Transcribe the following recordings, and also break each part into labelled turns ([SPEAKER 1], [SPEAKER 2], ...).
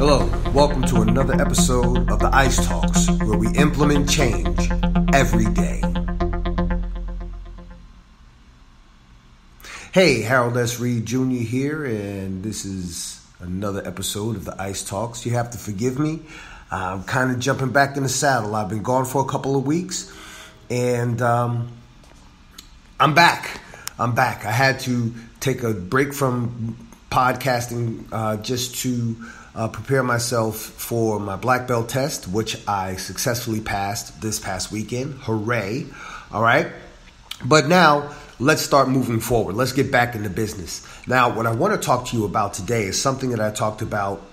[SPEAKER 1] Hello, welcome to another episode of the Ice Talks, where we implement change every day. Hey, Harold S. Reed Jr. here, and this is another episode of the Ice Talks. You have to forgive me. I'm kind of jumping back in the saddle. I've been gone for a couple of weeks, and I'm back. I had to take a break from podcasting just to prepare myself for my black belt test, which I successfully passed this past weekend. Hooray. All right. But now let's start moving forward. Let's get back into business. Now, what I want to talk to you about today is something that I talked about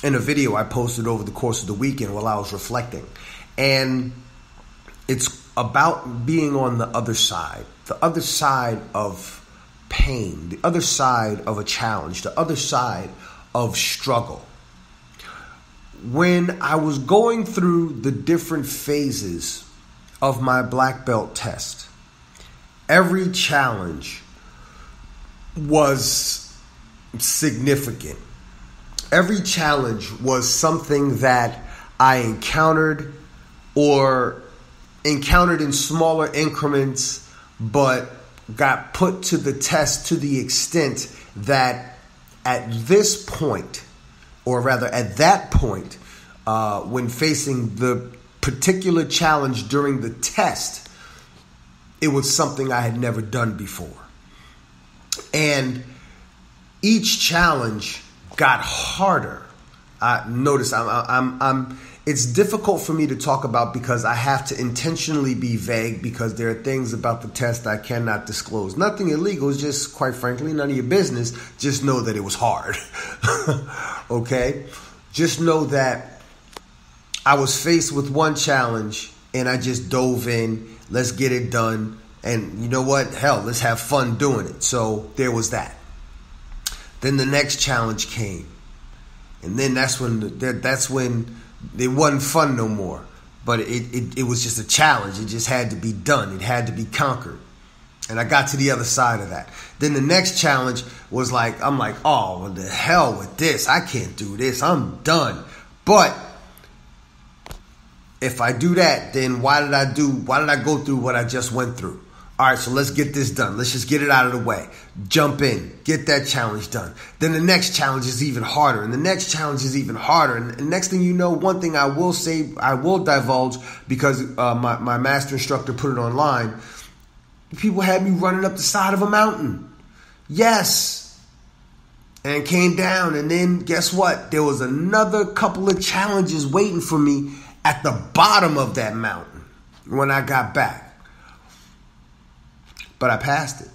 [SPEAKER 1] in a video I posted over the course of the weekend while I was reflecting. And it's about being on the other side of pain, the other side of a challenge, the other side of struggle. When I was going through the different phases of my black belt test, every challenge was significant. Every challenge was something that I encountered in smaller increments, but got put to the test to the extent that at this point, or rather at that point, when facing the particular challenge during the test, it was something I had never done before. And each challenge got harder. Notice it's difficult for me to talk about because I have to intentionally be vague, because there are things about the test I cannot disclose. Nothing illegal, it's just, quite frankly, none of your business. Just know that it was hard. Okay? Just know that I was faced with one challenge and I just dove in. Let's get it done. And you know what? Hell, let's have fun doing it. So there was that. Then the next challenge came. And then that's when it wasn't fun no more, but it was just a challenge. It just had to be done. It had to be conquered. And I got to the other side of that. Then the next challenge was I'm like, oh, what the hell with this? I can't do this. I'm done. But if I do that, then why did I go through what I just went through? All right, so let's get this done. Let's just get it out of the way. Jump in. Get that challenge done. Then the next challenge is even harder. And the next challenge is even harder. And next thing you know, one thing I will say, I will divulge, because my master instructor put it online. People had me running up the side of a mountain. Yes. And came down. And then guess what? There was another couple of challenges waiting for me at the bottom of that mountain when I got back. But I passed it.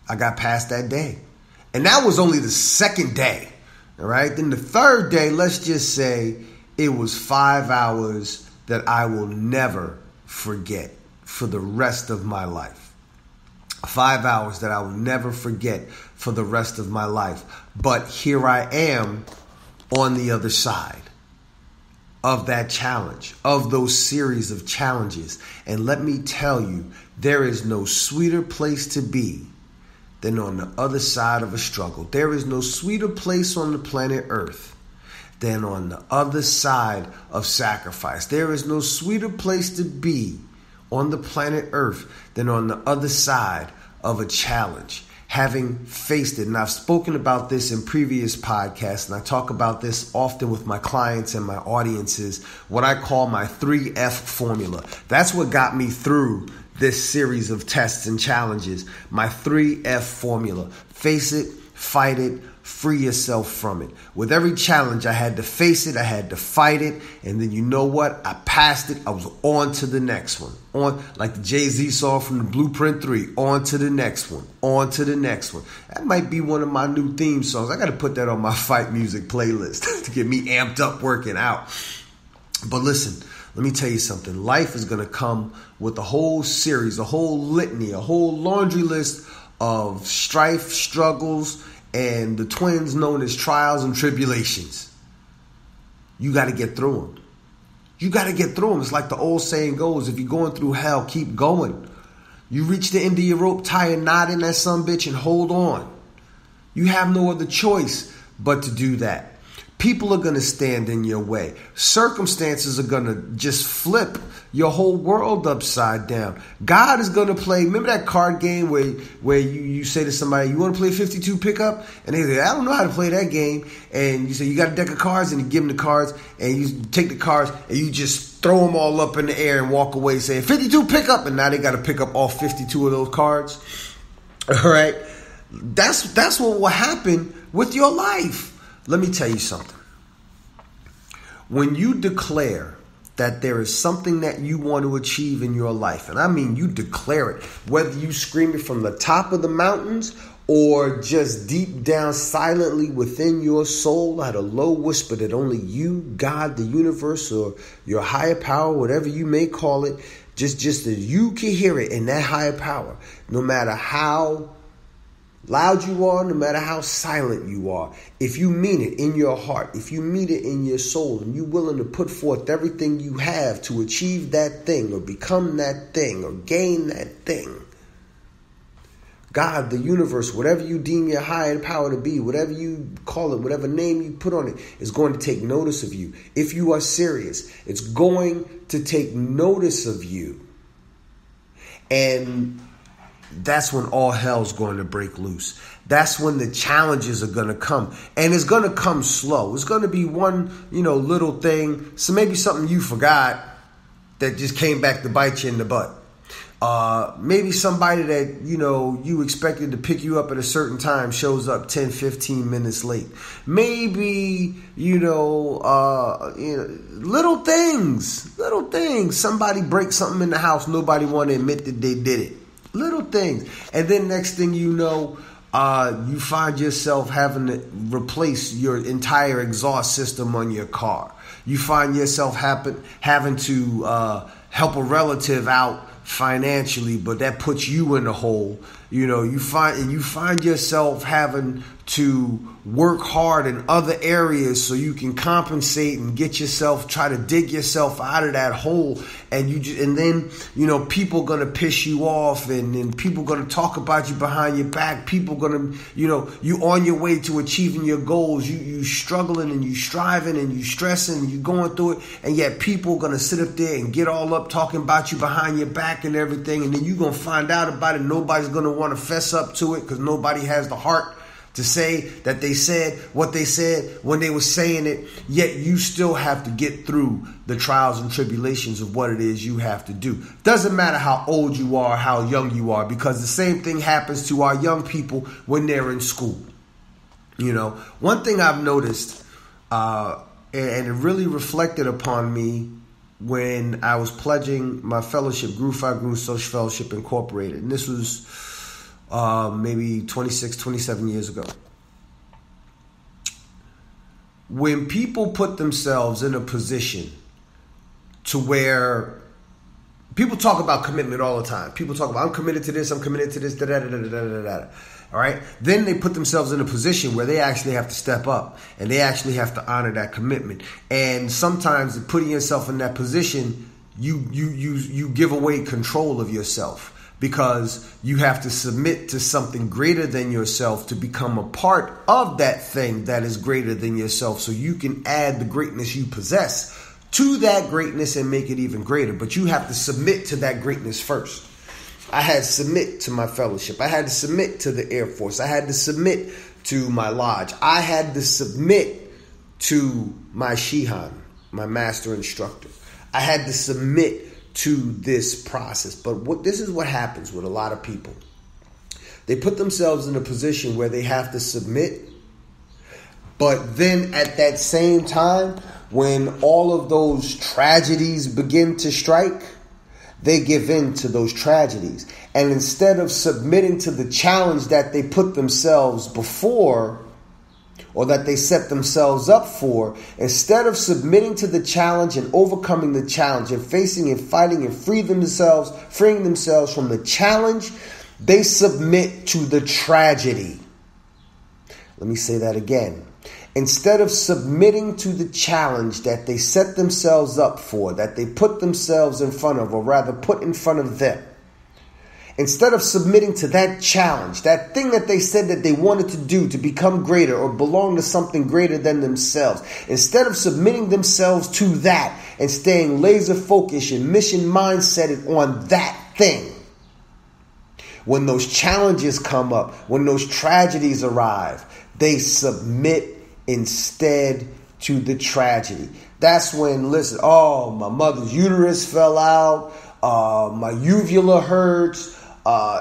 [SPEAKER 1] I got past that day. And that was only the second day. All right. Then the third day, let's just say it was 5 hours that I will never forget for the rest of my life. 5 hours that I will never forget for the rest of my life. But here I am on the other side of that challenge, of those series of challenges. And let me tell you, there is no sweeter place to be than on the other side of a struggle. There is no sweeter place on the planet Earth than on the other side of sacrifice. There is no sweeter place to be on the planet Earth than on the other side of a challenge. Having faced it, and I've spoken about this in previous podcasts, and I talk about this often with my clients and my audiences, what I call my 3F formula. That's what got me through this series of tests and challenges. My 3F formula. Face it, fight it, free yourself from it. With every challenge, I had to face it, I had to fight it, and then you know what? I passed it. I was on to the next one. On, like the Jay-Z song from the Blueprint 3, on to the next one, on to the next one. That might be one of my new theme songs. I got to put that on my fight music playlist to get me amped up working out. But listen, let me tell you something. Life is going to come with a whole series, a whole litany, a whole laundry list of strife, struggles, and the twins known as trials and tribulations. You got to get through them. You got to get through them. It's like the old saying goes, if you're going through hell, keep going. You reach the end of your rope, tie a knot in that sumbitch and hold on. You have no other choice but to do that. People are going to stand in your way. Circumstances are going to just flip your whole world upside down. God is going to play. Remember that card game where you say to somebody, you want to play 52 pickup? And they say, I don't know how to play that game. And you say, you got a deck of cards, and you give them the cards, and you take the cards, and you just throw them all up in the air and walk away saying, 52 pickup. And now they got to pick up all 52 of those cards. All right. That's what will happen with your life. Let me tell you something. When you declare that there is something that you want to achieve in your life, and I mean you declare it, whether you scream it from the top of the mountains or just deep down silently within your soul at a low whisper that only you, God, the universe, or your higher power, whatever you may call it, just that you can hear it in that higher power, no matter how loud you are, no matter how silent you are. If you mean it in your heart, if you mean it in your soul, and you're willing to put forth everything you have to achieve that thing or become that thing or gain that thing, God, the universe, whatever you deem your higher power to be, whatever you call it, whatever name you put on it, is going to take notice of you. If you are serious, it's going to take notice of you. And that's when all hell's going to break loose. That's when the challenges are going to come. And it's going to come slow. It's going to be one, little thing. So maybe something you forgot that just came back to bite you in the butt. Maybe somebody that, you expected to pick you up at a certain time shows up 10, 15 minutes late. Maybe, little things. Somebody breaks something in the house. Nobody want to admit that they did it. Little things. And then next thing you know, you find yourself having to replace your entire exhaust system on your car. You find yourself having to help a relative out financially, but that puts you in the hole. You find yourself having to work hard in other areas so you can compensate and try to dig yourself out of that hole. And then people gonna piss you off, and people gonna talk about you behind your back. People gonna, you on your way to achieving your goals. You struggling and you striving and you stressing and you going through it, and yet people gonna sit up there and get all up talking about you behind your back and everything, and then you gonna find out about it. Nobody's gonna want to fess up to it because nobody has the heart to say that they said what they said when they were saying it, yet you still have to get through the trials and tribulations of what it is you have to do. Doesn't matter how old you are, how young you are, because the same thing happens to our young people when they're in school. One thing I've noticed, and it really reflected upon me when I was pledging my fellowship, Grew 5 Grew Social Fellowship Incorporated, and this was maybe 26, 27 years ago. When people put themselves in a position to where people talk about commitment all the time. People talk about, I'm committed to this, da da da da da da. All right. Then they put themselves in a position where they actually have to step up and they actually have to honor that commitment. And sometimes putting yourself in that position, you give away control of yourself, because you have to submit to something greater than yourself to become a part of that thing that is greater than yourself, so you can add the greatness you possess to that greatness and make it even greater. But you have to submit to that greatness first. I had to submit to my fellowship. I had to submit to the Air Force. I had to submit to my lodge. I had to submit to my Shihan, my master instructor. I had to submit to this process. But this is what happens with a lot of people. They put themselves in a position where they have to submit, but then at that same time, when all of those tragedies begin to strike, they give in to those tragedies. And instead of submitting to the challenge that they put themselves before, or that they set themselves up for, instead of submitting to the challenge and overcoming the challenge and facing and fighting and freeing themselves from the challenge, they submit to the tragedy. Let me say that again. Instead of submitting to the challenge that they set themselves up for, that they put themselves in front of, or rather put in front of them, Instead of submitting to that challenge, that thing that they said that they wanted to do to become greater or belong to something greater than themselves, instead of submitting themselves to that and staying laser focused and mission mindseted on that thing, when those challenges come up, when those tragedies arrive, they submit instead to the tragedy. That's when, listen, oh, my mother's uterus fell out, my uvula hurts,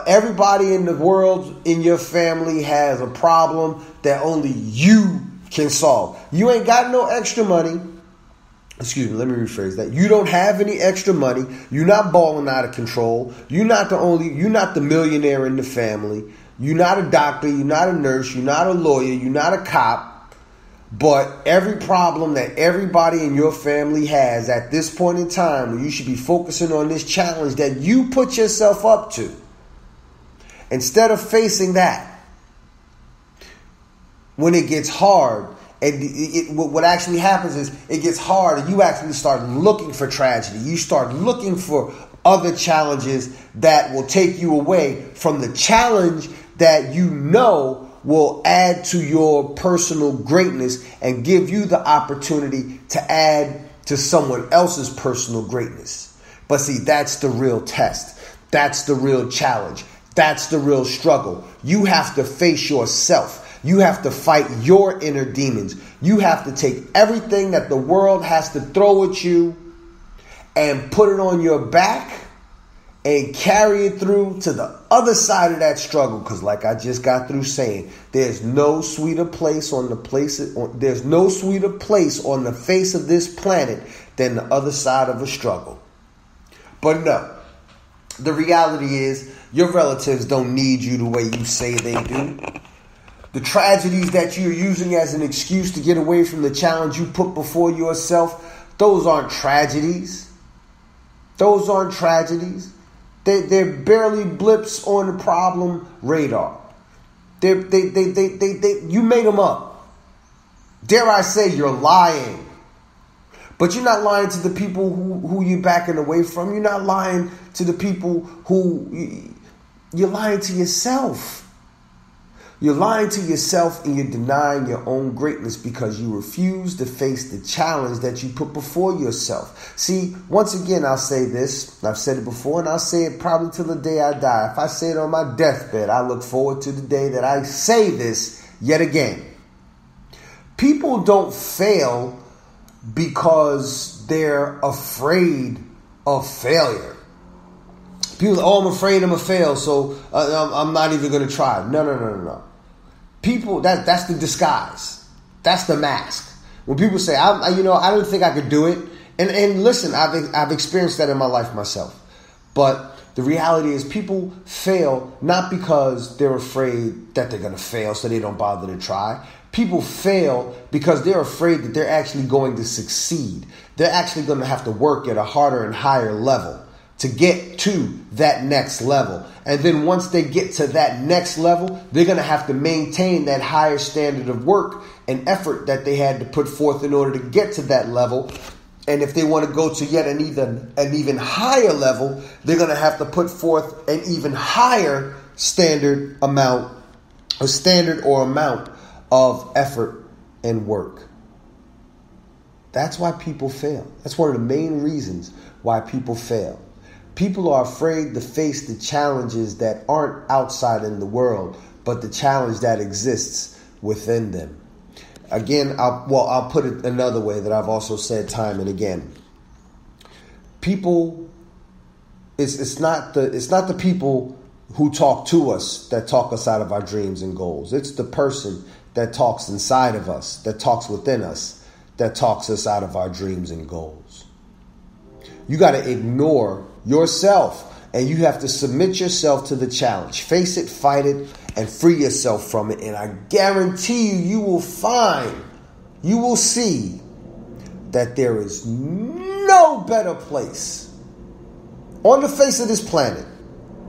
[SPEAKER 1] everybody in the world in your family has a problem that only you can solve. You ain't got no extra money. Excuse me, let me rephrase that. You don't have any extra money. You're not balling out of control. You're not the millionaire in the family. You're not a doctor. You're not a nurse. You're not a lawyer. You're not a cop. But every problem that everybody in your family has at this point in time, where you should be focusing on this challenge that you put yourself up to, instead of facing that, when it gets hard, and what actually happens is it gets hard and you actually start looking for tragedy. You start looking for other challenges that will take you away from the challenge that you know will add to your personal greatness and give you the opportunity to add to someone else's personal greatness. But see, that's the real test. That's the real challenge. That's the real struggle. You have to face yourself. You have to fight your inner demons. You have to take everything that the world has to throw at you and put it on your back and carry it through to the other side of that struggle. Because like I just got through saying, there's no sweeter place on the face of this planet than the other side of a struggle. But no, the reality is your relatives don't need you the way you say they do. The tragedies that you're using as an excuse to get away from the challenge you put before yourself, those aren't tragedies. Those aren't tragedies. They're barely blips on the problem radar. You made them up. Dare I say you're lying. But you're not lying to the people who you're backing away from. You're not lying to the people you're lying to yourself. You're lying to yourself and you're denying your own greatness because you refuse to face the challenge that you put before yourself. See, once again, I'll say this. I've said it before and I'll say it probably till the day I die. If I say it on my deathbed, I look forward to the day that I say this yet again. People don't fail because they're afraid of failure. People say, oh, I'm afraid I'm going to fail, so I'm not even going to try. No. People, that's the disguise. That's the mask. When people say, I didn't think I could do it. And listen, I've experienced that in my life myself. But the reality is people fail not because they're afraid that they're going to fail, so they don't bother to try. People fail because they're afraid that they're actually going to succeed. They're actually going to have to work at a harder and higher level to get to that next level. And then once they get to that next level, they're going to have to maintain that higher standard of work and effort that they had to put forth in order to get to that level. And if they want to go to yet an even higher level, they're going to have to put forth an even higher standard amount of effort and work. That's why people fail. That's one of the main reasons why people fail. People are afraid to face the challenges that aren't outside in the world, but the challenge that exists within them. Again, I'll put it another way that I've also said time and again. People, it's not the people who talk to us that talk us out of our dreams and goals. It's the person that talks inside of us, that talks within us, that talks us out of our dreams and goals. You got to ignore yourself and you have to submit yourself to the challenge. Face it, fight it, and free yourself from it. And I guarantee you will see that there is no better place on the face of this planet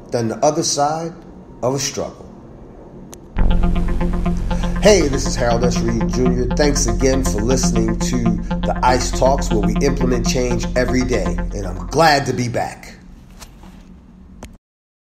[SPEAKER 1] than the other side of a struggle. Hey, this is Harold S. Reed Jr. Thanks again for listening to the ICE Talks, where we implement change every day. And I'm glad to be back.